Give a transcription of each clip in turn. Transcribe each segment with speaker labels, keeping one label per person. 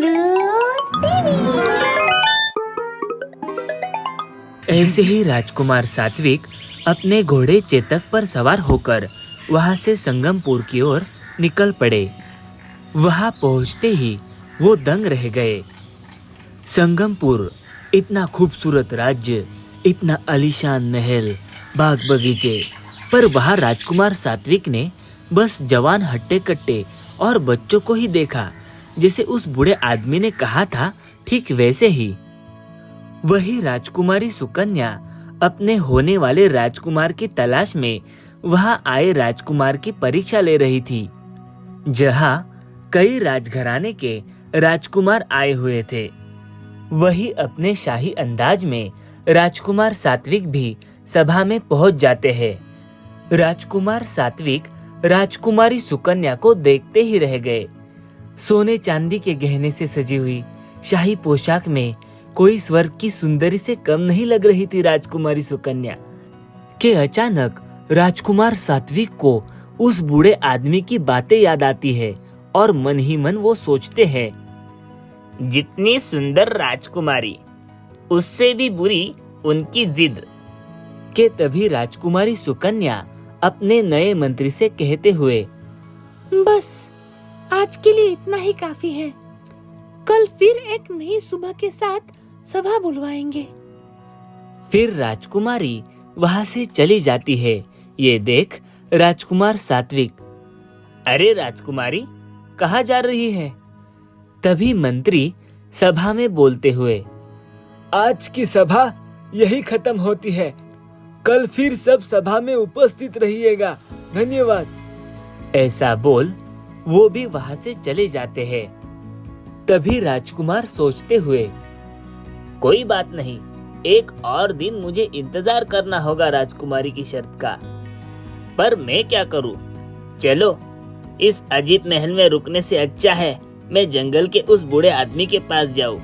Speaker 1: उल्लू टीवी।
Speaker 2: ऐसे ही राजकुमार सात्विक अपने घोड़े चेतक पर सवार होकर वहां से संगमपुर की ओर निकल पड़े। वहां पहुंचते ही वो दंग रह गए। संगमपुर इतना खूबसूरत राज्य, इतना आलीशान महल, बाग बगीचे, पर वहां राजकुमार सात्विक ने बस जवान हट्टे कट्टे और बच्चों को ही देखा। जैसे उस बूढ़े आदमी ने कहा था, ठीक वैसे ही। वही राजकुमारी सुकन्या अपने होने वाले राजकुमार की तलाश में वहां आए राजकुमार की परीक्षा ले रही थी, जहां कई राजघराने के राजकुमार आए हुए थे। वही अपने शाही अंदाज में राजकुमार सात्विक भी सभा में पहुंच जाते हैं। राजकुमार सात्विक राजकुमारी सुकन्या को देखते ही रह गए। सोने चांदी के गहने से सजी हुई शाही पोशाक में कोई स्वर्ग की सुंदरी से कम नहीं लग रही थी राजकुमारी सुकन्या। के अचानक राजकुमार सात्विक को उस बूढ़े आदमी की बातें याद आती है और मन ही मन वो सोचते हैं, जितनी सुंदर राजकुमारी, उससे भी बुरी उनकी जिद। के तभी राजकुमारी सुकन्या अपने नए मंत्री से कहते हुए,
Speaker 3: बस आज के लिए इतना ही काफी है। कल फिर एक नई सुबह के साथ सभा बुलवाएंगे।
Speaker 2: फिर राजकुमारी वहां से चली जाती है। ये देख राजकुमार सात्विक, अरे राजकुमारी, कहाँ जा रही है? तभी मंत्री सभा में बोलते हुए,
Speaker 4: आज की सभा यही खत्म होती है। कल फिर सब सभा में उपस्थित रहिएगा। धन्यवाद।
Speaker 2: ऐसा बोल वो भी वहां से चले जाते हैं। तभी राजकुमार सोचते हुए, कोई बात नहीं, एक और दिन मुझे इंतजार करना होगा राजकुमारी की शर्त का। पर मैं क्या करूं? चलो, इस अजीब महल में रुकने से अच्छा है मैं जंगल के उस बूढ़े आदमी के पास जाऊं।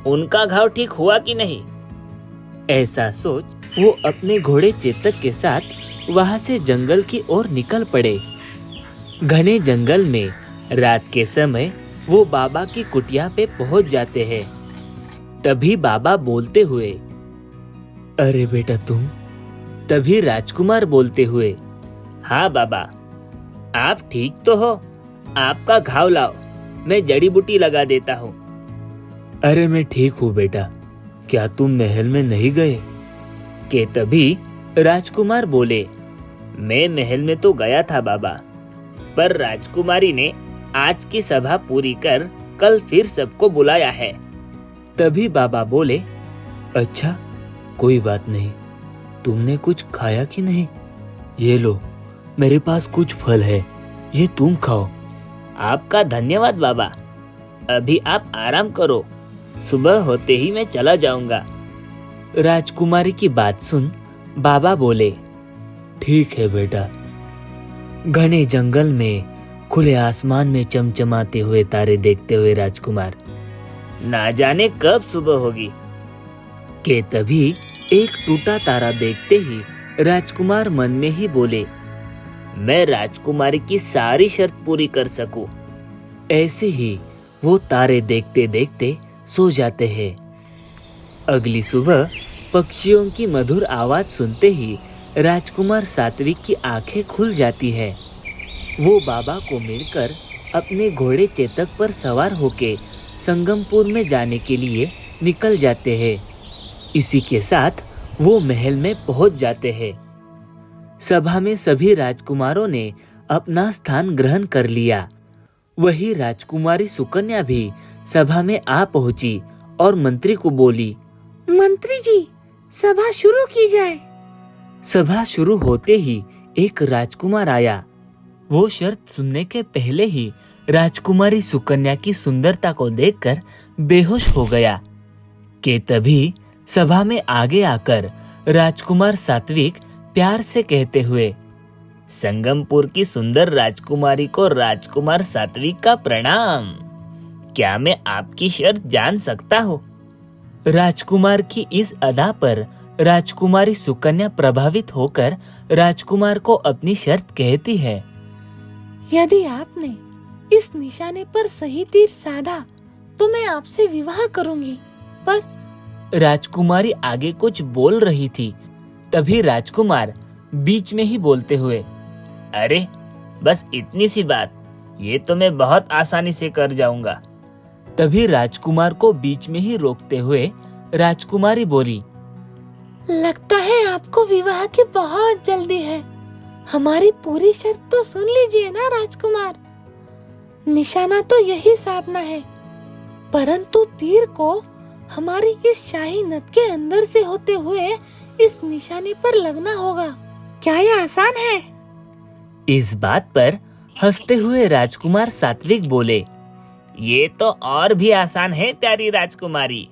Speaker 2: उनका घाव ठीक हुआ कि नहीं? ऐसा सोच वो अपने घोड़े चेतक के साथ वहां से जंगल की ओर निकल पड़े। घने जंगल में रात के समय वो बाबा की कुटिया पे पहुंच जाते हैं। तभी बाबा बोलते हुए, अरे बेटा तुम? तभी राजकुमार बोलते हुए, हाँ बाबा, आप ठीक तो हो? आपका घाव लाओ, मैं जड़ी बूटी लगा देता हूँ। अरे मैं ठीक हूँ बेटा, क्या तुम महल में नहीं गए? के तभी राजकुमार बोले, मैं महल में तो गया था बाबा, पर राजकुमारी ने आज की सभा पूरी कर कल फिर सबको बुलाया है। तभी बाबा बोले, अच्छा कोई बात नहीं, तुमने कुछ खाया कि नहीं? ये लो, मेरे पास कुछ फल है, ये तुम खाओ। आपका धन्यवाद बाबा, अभी आप आराम करो, सुबह होते ही मैं चला जाऊंगा। राजकुमारी की बात सुन बाबा बोले, ठीक है बेटा। घने जंगल में खुले आसमान में चमचमाते हुए तारे देखते हुए राजकुमार, ना जाने कब सुबह होगी। के तभी एक टूटा तारा देखते ही राजकुमार मन में ही बोले, मैं राजकुमारी की सारी शर्त पूरी कर सकूं। ऐसे ही वो तारे देखते देखते सो जाते हैं। अगली सुबह पक्षियों की मधुर आवाज सुनते ही राजकुमार सात्विक की आंखें खुल जाती है। वो बाबा को मिलकर अपने घोड़े चेतक पर सवार होके संगमपुर में जाने के लिए निकल जाते हैं। इसी के साथ वो महल में पहुंच जाते हैं। सभा में सभी राजकुमारों ने अपना स्थान ग्रहण कर लिया। वही राजकुमारी सुकन्या भी सभा में आ पहुंची और मंत्री को बोली,
Speaker 3: मंत्री जी, सभा शुरू की जाए।
Speaker 2: सभा शुरू होते ही एक राजकुमार आया। वो शर्त सुनने के पहले ही राजकुमारी सुकन्या की सुंदरता को देखकर बेहोश हो गया। के तभी सभा में आगे आकर राजकुमार सात्विक प्यार से कहते हुए, संगमपुर की सुंदर राजकुमारी को राजकुमार सात्विक का प्रणाम। क्या मैं आपकी शर्त जान सकता हूँ? राजकुमार की इस अदा पर राजकुमारी सुकन्या प्रभावित होकर राजकुमार को अपनी शर्त कहती है,
Speaker 3: यदि आपने इस निशाने पर सही तीर साधा तो मैं आपसे विवाह करूंगी। पर
Speaker 2: राजकुमारी आगे कुछ बोल रही थी, तभी राजकुमार बीच में ही बोलते हुए, अरे बस इतनी सी बात, ये तो मैं बहुत आसानी से कर जाऊंगा। तभी राजकुमार को बीच में ही रोकते हुए राजकुमारी बोली,
Speaker 3: लगता है आपको विवाह की बहुत जल्दी है। हमारी पूरी शर्त तो सुन लीजिए ना राजकुमार। निशाना तो यही साधना है, परंतु तीर को हमारी इस शाही नद के अंदर से होते हुए इस निशाने पर लगना होगा। क्या यह आसान है?
Speaker 2: इस बात पर हंसते हुए राजकुमार सात्विक बोले, ये तो और भी आसान है प्यारी राजकुमारी।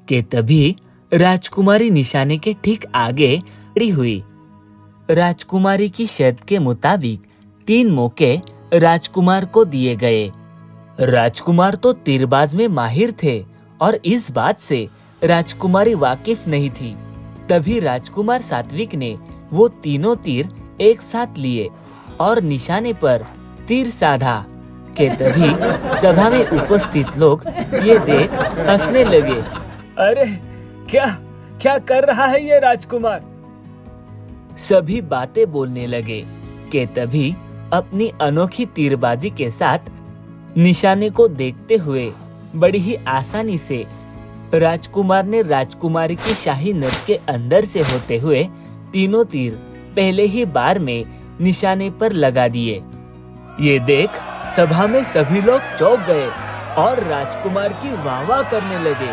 Speaker 2: के तभी राजकुमारी निशाने के ठीक आगे खड़ी हुई। राजकुमारी की शर्त के मुताबिक 3 मौके राजकुमार को दिए गए। राजकुमार तो तीरबाज में माहिर थे और इस बात से राजकुमारी वाकिफ नहीं थी। तभी राजकुमार सात्विक ने वो तीनों तीर एक साथ लिए और निशाने पर तीर साधा। के तभी सभा में उपस्थित लोग ये देख हंसने लगे।
Speaker 4: अरे क्या क्या कर रहा है ये राजकुमार?
Speaker 2: सभी बातें बोलने लगे। के तभी अपनी अनोखी तीरबाजी के साथ निशाने को देखते हुए बड़ी ही आसानी से राजकुमार ने राजकुमारी की शाही नद के अंदर से होते हुए तीनों तीर पहले ही बार में निशाने पर लगा दिए। ये देख सभा में सभी लोग चौंक गए और राजकुमार की वाह करने लगे।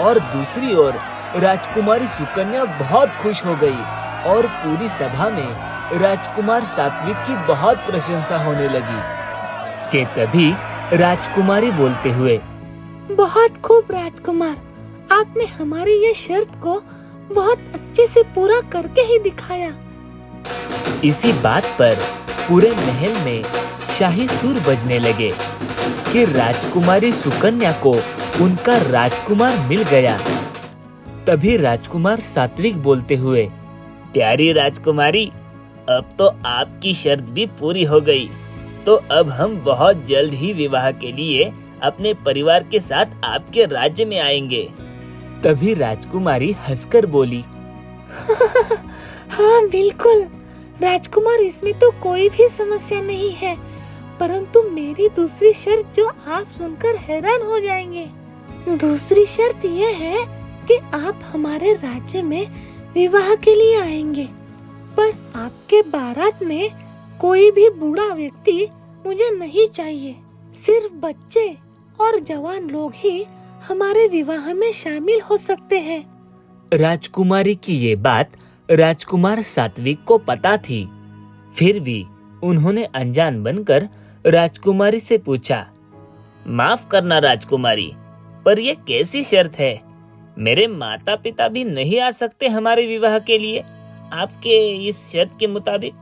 Speaker 2: और दूसरी ओर राजकुमारी सुकन्या बहुत खुश हो गई और पूरी सभा में राजकुमार सात्विक की बहुत प्रशंसा होने लगी। के तभी राजकुमारी बोलते हुए,
Speaker 3: बहुत खूब राजकुमार, आपने हमारी ये शर्त को बहुत अच्छे से पूरा करके ही दिखाया।
Speaker 2: इसी बात पर पूरे महल में शाही सुर बजने लगे कि राजकुमारी सुकन्या को उनका राजकुमार मिल गया। तभी राजकुमार सात्विक बोलते हुए, प्यारी राजकुमारी, अब तो आपकी शर्त भी पूरी हो गई, तो अब हम बहुत जल्द ही विवाह के लिए अपने परिवार के साथ आपके राज्य में आएंगे। तभी राजकुमारी हंसकर बोली,
Speaker 3: हाँ बिल्कुल राजकुमार, इसमें तो कोई भी समस्या नहीं है, परंतु मेरी दूसरी शर्त जो आप सुनकर हैरान हो जाएंगे। दूसरी शर्त यह है कि आप हमारे राज्य में विवाह के लिए आएंगे, पर आपके बारात में कोई भी बूढ़ा व्यक्ति मुझे नहीं चाहिए। सिर्फ बच्चे और जवान लोग ही हमारे विवाह में शामिल हो सकते हैं।
Speaker 2: राजकुमारी की ये बात राजकुमार सात्विक को पता थी, फिर भी उन्होंने अनजान बनकर राजकुमारी से पूछा, माफ करना राजकुमारी, पर ये कैसी शर्त है? मेरे माता पिता भी नहीं आ सकते हमारे विवाह के लिए आपके इस शर्त के मुताबिक?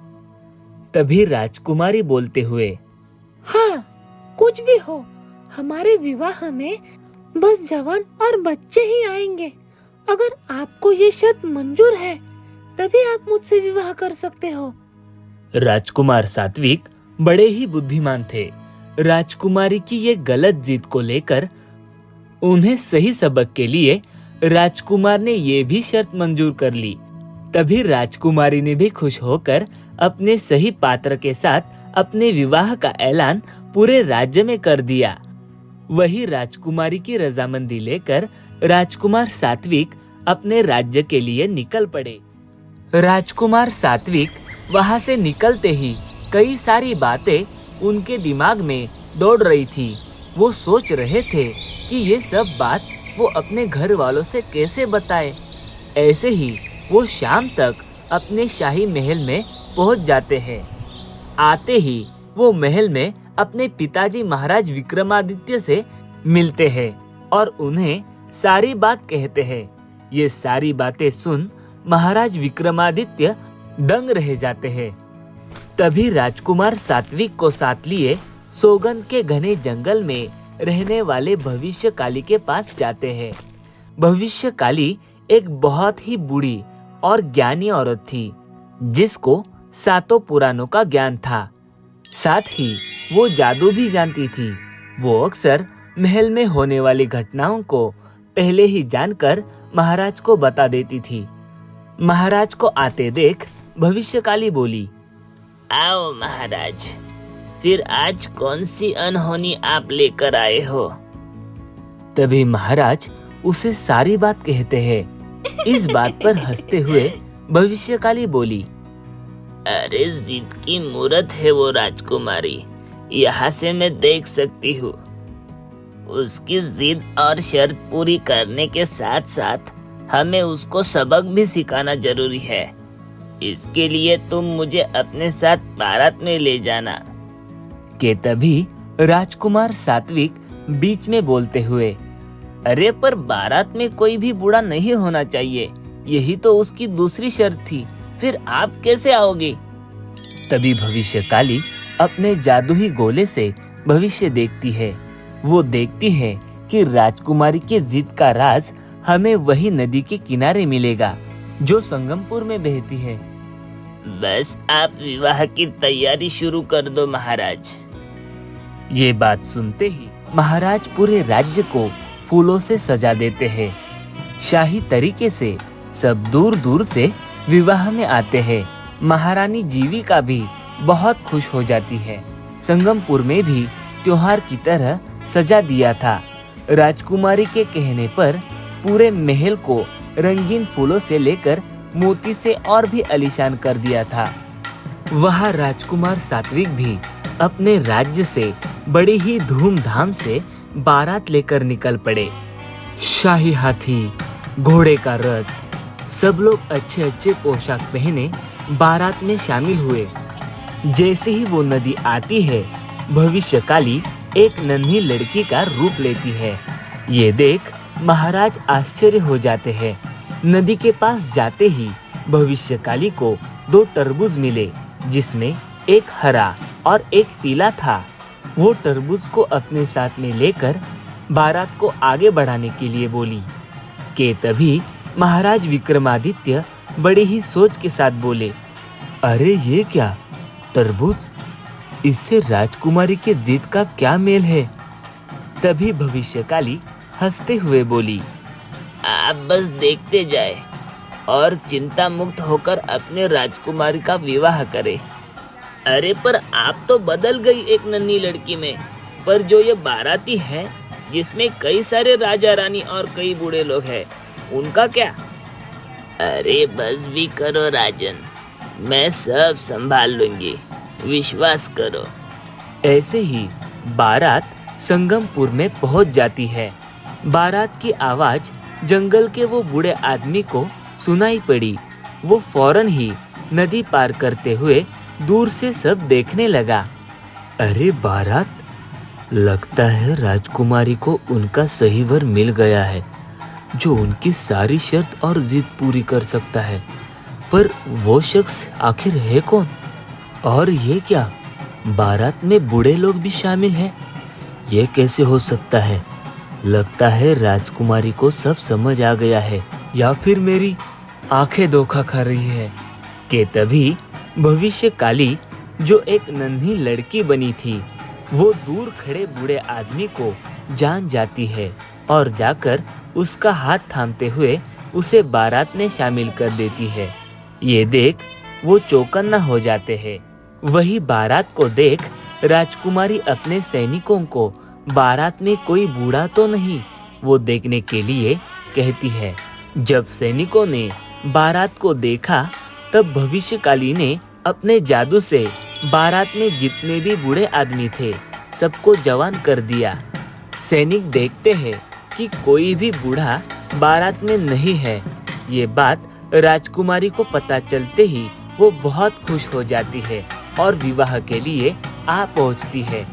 Speaker 2: तभी राजकुमारी बोलते हुए,
Speaker 3: हाँ कुछ भी हो, हमारे विवाह में बस जवान और बच्चे ही आएंगे। अगर आपको ये शर्त मंजूर है तभी आप मुझसे विवाह कर सकते हो।
Speaker 2: राजकुमार सात्विक बड़े ही बुद्धिमान थे। राजकुमारी की ये गलत जिद को लेकर उन्हें सही सबक के लिए राजकुमार ने ये भी शर्त मंजूर कर ली। तभी राजकुमारी ने भी खुश होकर अपने सही पात्र के साथ अपने विवाह का ऐलान पूरे राज्य में कर दिया। वही राजकुमारी की रजामंदी लेकर राजकुमार सात्विक अपने राज्य के लिए निकल पड़े। राजकुमार सात्विक वहां से निकलते ही कई सारी बातें उनके दिमाग में दौड़ रही थी। वो सोच रहे थे कि ये सब बात वो अपने घर वालों से कैसे बताए। ऐसे ही वो शाम तक अपने शाही महल में पहुंच जाते हैं। आते ही वो महल में अपने पिताजी महाराज विक्रमादित्य से मिलते हैं और उन्हें सारी बात कहते हैं। ये सारी बातें सुन महाराज विक्रमादित्य दंग रह जाते हैं। तभी राजकुमार सात्विक को साथ लिए सोगंद के घने जंगल में रहने वाले भविष्यकाली के पास जाते हैं। भविष्यकाली एक बहुत ही बूढ़ी और ज्ञानी औरत थी, जिसको 7 पुराणों का ज्ञान था। साथ ही वो जादू भी जानती थी। वो अक्सर महल में होने वाली घटनाओं को पहले ही जानकर महाराज को बता देती थी। महाराज को आते देख भविष्यकाली बोली, आओ महाराज, फिर आज कौन सी अनहोनी आप लेकर आए हो? तभी महाराज उसे सारी बात कहते हैं। इस बात पर हंसते हुए भविष्यकाली बोली, अरे जिद की मूरत है वो राजकुमारी, यहाँ से मैं देख सकती हूँ। उसकी जिद और शर्त पूरी करने के साथ साथ हमें उसको सबक भी सिखाना जरूरी है। इसके लिए तुम मुझे अपने साथ बारात में ले जाना। के तभी राजकुमार सात्विक बीच में बोलते हुए, अरे पर बारात में कोई भी बूढ़ा नहीं होना चाहिए, यही तो उसकी दूसरी शर्त थी, फिर आप कैसे आओगे? तभी भविष्यकाली अपने जादुई गोले से भविष्य देखती है। वो देखती है कि राजकुमारी के जिद का राज हमें वही नदी के किनारे मिलेगा जो संगमपुर में बहती है। बस आप विवाह की तैयारी शुरू कर दो महाराज। ये बात सुनते ही महाराज पूरे राज्य को फूलों से सजा देते हैं। शाही तरीके से सब दूर दूर से विवाह में आते हैं। महारानी जीविका भी बहुत खुश हो जाती है। संगमपुर में भी त्योहार की तरह सजा दिया था। राजकुमारी के कहने पर पूरे महल को रंगीन फूलों से लेकर मोती से और भी आलीशान कर दिया था। वहाँ राजकुमार सात्विक भी अपने राज्य से बड़ी ही धूमधाम से बारात लेकर निकल पड़े। शाही हाथी, घोड़े का रथ, सब लोग अच्छे अच्छे पोशाक पहने बारात में शामिल हुए। जैसे ही वो नदी आती है, भविष्यकाली एक नन्ही लड़की का रूप लेती है। ये देख महाराज आश्चर्य हो जाते हैं। नदी के पास जाते ही भविष्यकाली को 2 तरबूज मिले, जिसमें एक हरा और एक पीला था। वो तरबूज को अपने साथ में लेकर बारात को आगे बढ़ाने के लिए बोली। के तभी महाराज विक्रमादित्य बड़ी ही सोच के साथ बोले, अरे ये क्या तरबूज, इससे राजकुमारी के जिद का क्या मेल है? तभी भविष्यकाली हंसते हुए बोली, आप बस देखते जाए और चिंता मुक्त होकर अपने राजकुमारी का विवाह करें। अरे पर आप तो बदल गई एक नन्ही लड़की में, पर जो ये बाराती है जिसमें कई सारे राजा रानी और कई बूढ़े लोग हैं, उनका क्या? अरे बस भी करो राजन, मैं सब संभाल लूंगी, विश्वास करो। ऐसे ही बारात संगमपुर में पहुंच जाती है। बारात की आवाज जंगल के वो बूढ़े आदमी को सुनाई पड़ी। वो फौरन ही नदी पार करते हुए दूर से सब देखने लगा। अरे बारात, लगता है राजकुमारी को उनका सही वर मिल गया है, जो उनकी सारी शर्त और जिद पूरी कर सकता है। पर वो शख्स आखिर है कौन? और ये क्या, बारात में बूढ़े लोग भी शामिल हैं? ये कैसे हो सकता है? लगता है राजकुमारी को सब समझ आ गया है, या फिर मेरी आंखें धोखा खा रही है। के तभी भविष्यकाली, जो एक नन्ही लड़की बनी थी, वो दूर खड़े बूढ़े आदमी को जान जाती है और जाकर उसका हाथ थामते हुए उसे बारात में शामिल कर देती है। ये देख वो चौकन्ना हो जाते हैं। वही बारात को देख राजकुमारी अपने सैनिकों को बारात में कोई बूढ़ा तो नहीं, वो देखने के लिए कहती है। जब सैनिकों ने बारात को देखा, तब भविष्यकाली ने अपने जादू से बारात में जितने भी बूढ़े आदमी थे सबको जवान कर दिया। सैनिक देखते हैं कि कोई भी बूढ़ा बारात में नहीं है। ये बात राजकुमारी को पता चलते ही वो बहुत खुश हो जाती है और विवाह के लिए आ पहुंचती है।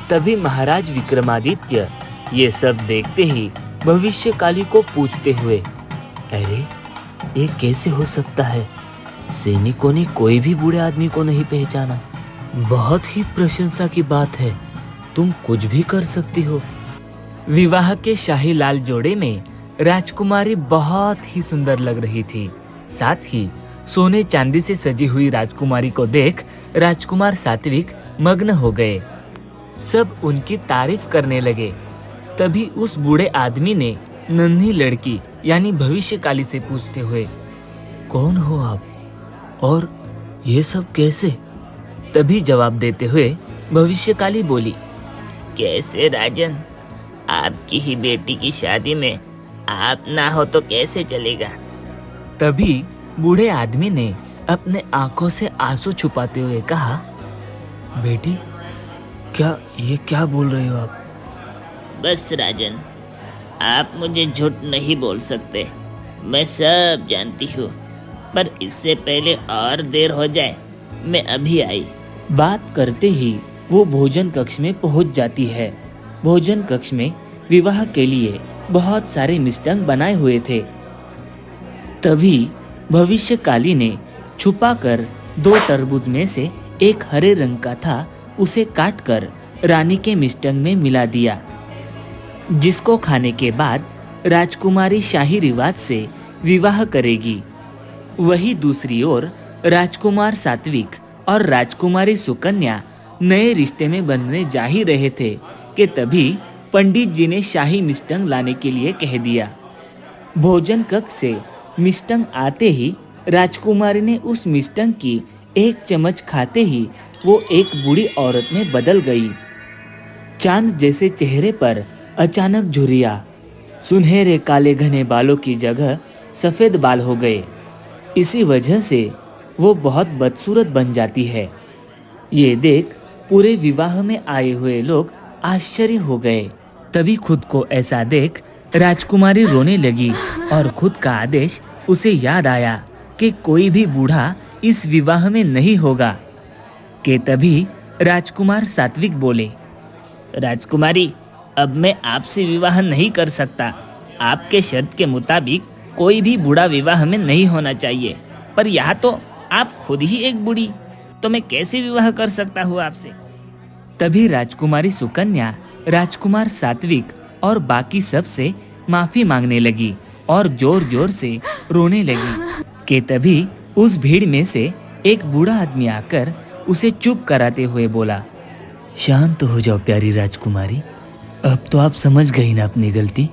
Speaker 2: तभी महाराज विक्रमादित्य ये सब देखते ही भविष्यकाली को पूछते हुए, अरे ये कैसे हो सकता है? सैनिकों ने कोई भी बूढ़े आदमी को नहीं पहचाना। बहुत ही प्रशंसा की बात है, तुम कुछ भी कर सकती हो। विवाह के शाही लाल जोड़े में राजकुमारी बहुत ही सुंदर लग रही थी। साथ ही सोने चांदी से सजी हुई राजकुमारी को देख राजकुमार सात्विक मग्न हो गए। सब उनकी तारीफ करने लगे। तभी उस बूढ़े आदमी ने नन्ही लड़की यानी भविष्यकाली से पूछते हुए, कौन हो आप और ये सब कैसे? तभी जवाब देते हुए भविष्यकाली बोली, कैसे राजन, आपकी ही बेटी की शादी में आप ना हो तो कैसे चलेगा? तभी बूढ़े आदमी ने अपने आंखों से आंसू छुपाते हुए कहा, बेटी क्या बोल रहे हो आप? बस राजन, आप मुझे झूठ नहीं बोल सकते, मैं सब जानती हूँ, पर इससे पहले और देर हो जाए, मैं अभी आई। बात करते ही वो भोजन कक्ष में पहुंच जाती है। भोजन कक्ष में विवाह के लिए बहुत सारे मिष्टांग बनाए हुए थे। तभी भविष्यकाली ने छुपाकर 2 तरबूज में से एक हरे रंग का था, उसे काटकर रानी के मिष्टांग में मिला दिया, जिसको खाने के बाद राजकुमारी शाही रिवाज से विवाह करेगी। वही दूसरी ओर राजकुमार सात्विक और राजकुमारी सुकन्या नए रिश्ते में बंधने जा ही रहे थे कि तभी पंडित जी ने शाही मिष्टांग लाने के लिए कह दिया। भोजन कक्ष से मिष्टांग आते ही राजकुमारी ने उस मिष्टांग की एक चम्मच खाते ही वो एक बूढ़ी औरत में बदल गई। चांद जैसे चेहरे पर अचानक झुर्रियां, सुनहरे काले घने बालों की जगह सफेद बाल हो गए। इसी वजह से वो बहुत बदसूरत बन जाती है। ये देख पूरे विवाह में आए हुए लोग आश्चर्य हो गए। तभी खुद को ऐसा देख राजकुमारी रोने लगी और खुद का आदेश उसे याद आया कि कोई भी बूढ़ा इस विवाह में नहीं होगा। कि तभी राजकुमार सात्विक बोले, राजकुमारी, अब मैं आपसे विवाह नहीं कर सकता। आपके शर्त के मुताबिक कोई भी बूढ़ा विवाह में नहीं होना चाहिए, पर यहाँ तो आप खुद ही एक बूढ़ी, तो मैं कैसे विवाह कर सकता हूँ आपसे? तभी राजकुमारी सुकन्या राजकुमार सात्विक और बाकी सब से माफी मांगने लगी और जोर जोर से रोने लगी। कि तभी उस भीड़ में से एक बूढ़ा आदमी आकर उसे चुप कराते हुए बोला, शांत हो जाओ प्यारी राजकुमारी, अब तो आप समझ गई ना अपनी गलती।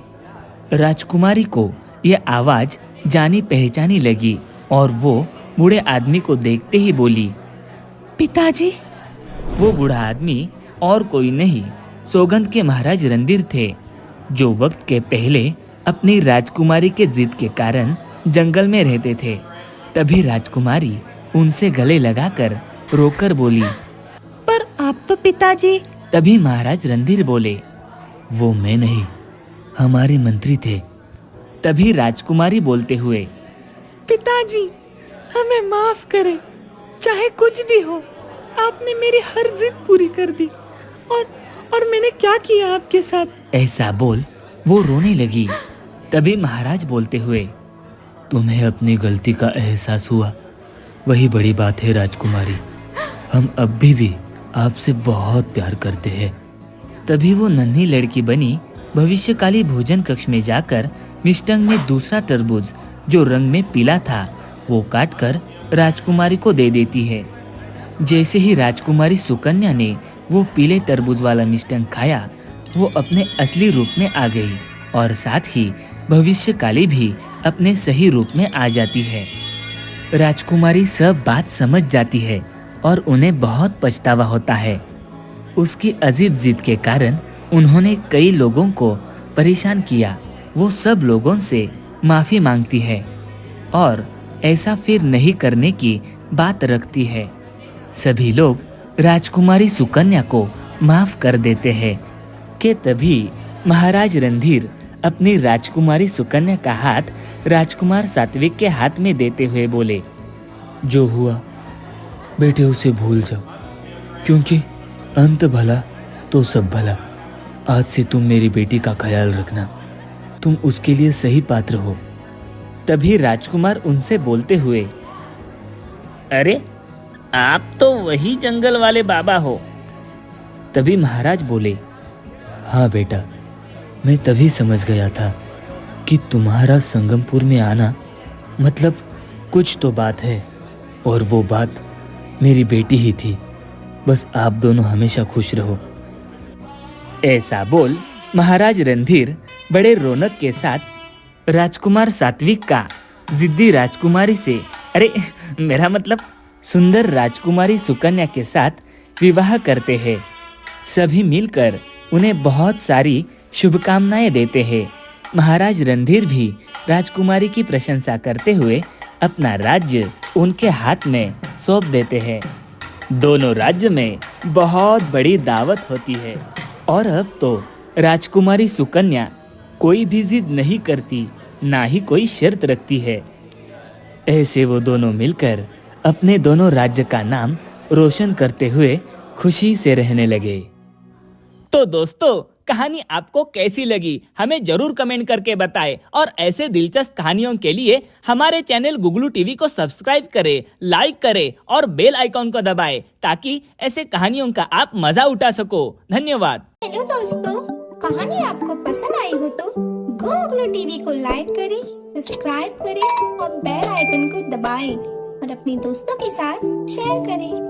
Speaker 2: राजकुमारी को यह आवाज जानी पहचानी लगी और वो बूढ़े आदमी को देखते ही बोली,
Speaker 3: पिताजी।
Speaker 2: वो बूढ़ा आदमी और कोई नहीं, सौगंध के महाराज रणधीर थे, जो वक्त के पहले अपनी राजकुमारी के जिद के कारण जंगल में रहते थे। तभी राजकुमारी उनसे गले लगाकर रोकर बोली,
Speaker 3: पर आप तो पिताजी।
Speaker 2: तभी महाराज रणधीर बोले, वो मैं नहीं, हमारे मंत्री थे। तभी राजकुमारी बोलते हुए,
Speaker 3: पिताजी, हमें माफ करें, चाहे कुछ भी हो, आपने मेरी हर जिद पूरी कर दी और मैंने क्या किया आपके साथ?
Speaker 2: ऐसा बोल वो रोने लगी। तभी महाराज बोलते हुए, तुम्हें अपनी गलती का एहसास हुआ, वही बड़ी बात है राजकुमारी, हम अब भी आपसे बहुत प्यार करते हैं। तभी वो नन्ही लड़की बनी भविष्यकाली भोजन कक्ष में जाकर मिष्टांग में दूसरा तरबूज जो रंग में पीला था वो काटकर राजकुमारी को दे देती है। जैसे ही राजकुमारी सुकन्या ने वो पीले तरबूज वाला मिष्टांग खाया, वो अपने असली रूप में आ गई और साथ ही भविष्यकाली भी अपने सही रूप में आ जाती है। राजकुमारी सब बात समझ जाती है और उन्हें बहुत पछतावा होता है। उसकी अजीब जिद के कारण उन्होंने कई लोगों को परेशान किया। वो सब लोगों से माफी मांगती है और ऐसा फिर नहीं करने की बात रखती है। सभी लोग राजकुमारी सुकन्या को माफ कर देते हैं। कि तभी महाराज रणधीर अपनी राजकुमारी सुकन्या का हाथ राजकुमार सात्विक के हाथ में देते हुए बोले, जो हुआ बेटे उसे भूल जाओ, क्योंकि अंत भला तो सब भला। आज से तुम मेरी बेटी का ख्याल रखना, तुम उसके लिए सही पात्र हो। तभी राजकुमार उनसे बोलते हुए, अरे आप तो वही जंगल वाले बाबा हो। तभी महाराज बोले, हाँ बेटा, मैं तभी समझ गया था कि तुम्हारा संगमपुर में आना मतलब कुछ तो बात है, और वो बात मेरी बेटी ही थी। बस आप दोनों हमेशा खुश रहो। ऐसा बोल महाराज रणधीर बड़े रौनक के साथ राजकुमार सात्विक का जिद्दी राजकुमारी से, अरे मेरा मतलब सुंदर राजकुमारी सुकन्या के साथ विवाह करते हैं। सभी मिलकर उन्हें बहुत सारी शुभकामनाएं देते हैं। महाराज रणधीर भी राजकुमारी की प्रशंसा करते हुए अपना राज्य उनके हाथ में सौंप देते हैं। दोनों राज्य में बहुत बड़ी दावत होती है और अब तो राजकुमारी सुकन्या कोई भी जिद नहीं करती, ना ही कोई शर्त रखती है। ऐसे वो दोनों मिलकर अपने दोनों राज्य का नाम रोशन करते हुए खुशी से रहने लगे। तो दोस्तों, कहानी आपको कैसी लगी हमें जरूर कमेंट करके बताएं और ऐसे दिलचस्प कहानियों के लिए हमारे चैनल गुगलू टीवी को सब्सक्राइब करें, लाइक करें और बेल आइकॉन को दबाएं ताकि ऐसे कहानियों का आप मजा उठा सको। धन्यवाद।
Speaker 1: हेलो दोस्तों, कहानी आपको पसंद आई हो तो गुगलू टीवी को लाइक करें, सब्सक्राइब करें और बेल आइकन को दबाएं और अपने दोस्तों के साथ शेयर करें।